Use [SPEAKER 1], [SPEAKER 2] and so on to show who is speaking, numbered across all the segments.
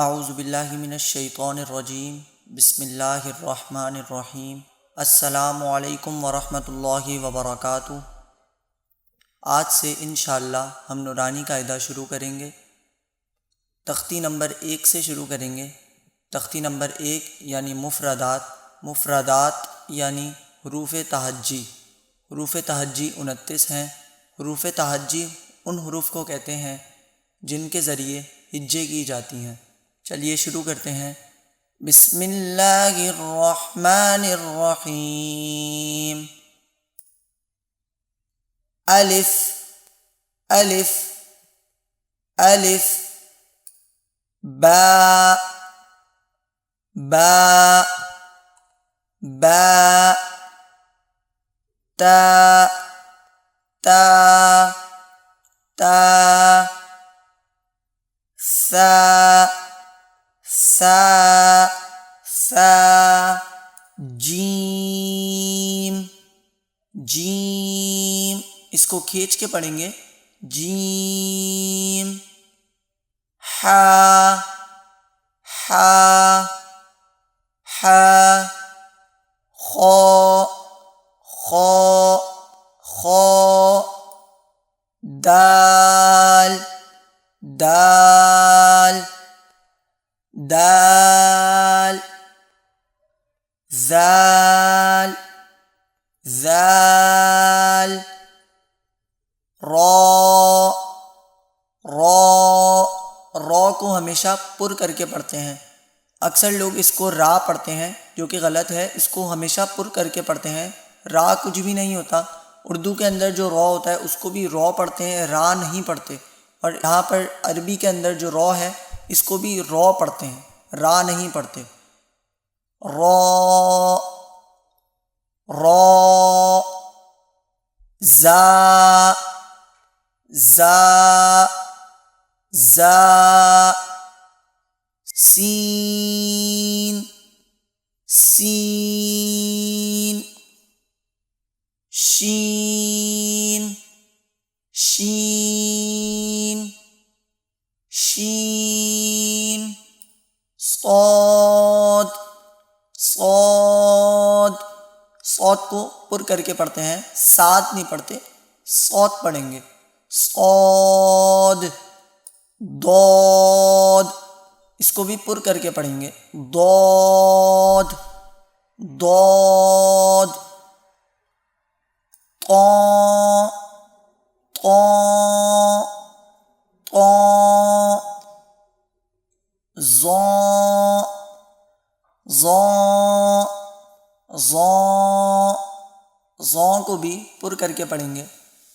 [SPEAKER 1] اعوذ باللہ من الشیطان الرجیم بسم اللہ الرحمن الرحیم السلام علیکم ورحمۃ اللہ وبرکاتہ۔ آج سے انشاءاللہ ہم نورانی قاعدہ شروع کریں گے۔ تختی نمبر 1 سے شروع کریں گے۔ تختی نمبر 1 یعنی مفردات یعنی حروف تہجی۔ حروف تہجی 29 ہیں۔ حروف تہجی ان حروف کو کہتے ہیں جن کے ذریعے ہجے کی جاتی ہیں۔ چلیے شروع کرتے ہیں۔ بسم اللہ الرحمن الرحیم۔ الف الف الف با با با تا تا تا ثا ثا ثا جیم جیم، اس کو کھینچ کے پڑھیں گے جیم۔ حا حا حا خا خا خا دال دال دال ذال ذال را را را کو ہمیشہ پر کر کے پڑھتے ہیں۔ اکثر لوگ اس کو را پڑھتے ہیں جو کہ غلط ہے۔ اس کو ہمیشہ پر کر کے پڑھتے ہیں۔ را کچھ بھی نہیں ہوتا۔ اردو کے اندر جو را ہوتا ہے اس کو بھی را پڑھتے ہیں، را نہیں پڑھتے۔ اور یہاں پر عربی کے اندر جو را ہے اس کو بھی را پڑھتے ہیں، را نہیں پڑھتے۔ را را زا زا زا سین سین شین شین شین صاد صاد صاد کو پر کر کے پڑھتے ہیں، صاد نہیں پڑھتے، صاد پڑھیں گے۔ صاد ضاد، اس کو بھی پر کر کے پڑھیں گے ضاد ضاد طا طا طا ظا ظا ظا ظا کو بھی پر کر کے پڑھیں گے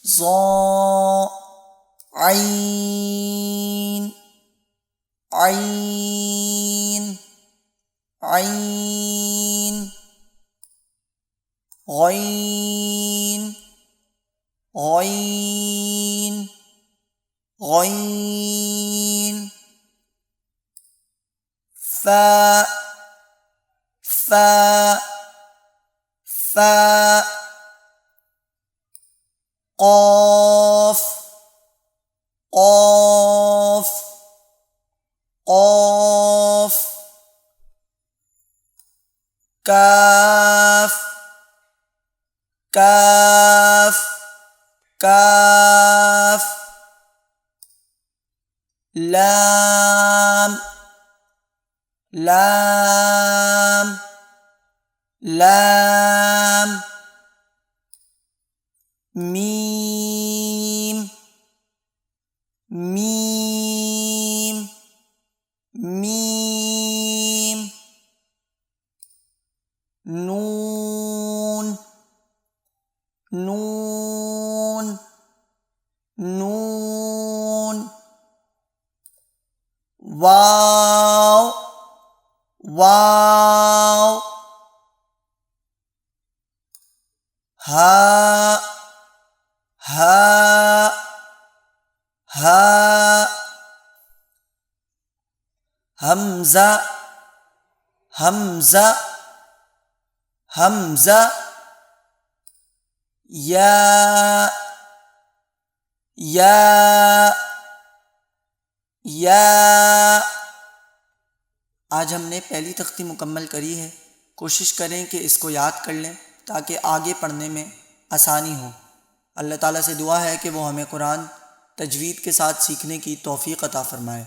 [SPEAKER 1] ظا عین عین عین غین غین غین فا فا فا قاف قاف قاف کاف کاف کاف لام لام لام میم میم میم نون نون نون واو واو ہا ہا ہا حمزہ حمزہ حمزہ یا یا یا آج ہم نے پہلی تختی مکمل کری ہے، کوشش کریں کہ اس کو یاد کر لیں تاکہ آگے پڑھنے میں آسانی ہو۔ اللہ تعالیٰ سے دعا ہے کہ وہ ہمیں قرآن تجوید کے ساتھ سیکھنے کی توفیق عطا فرمائے۔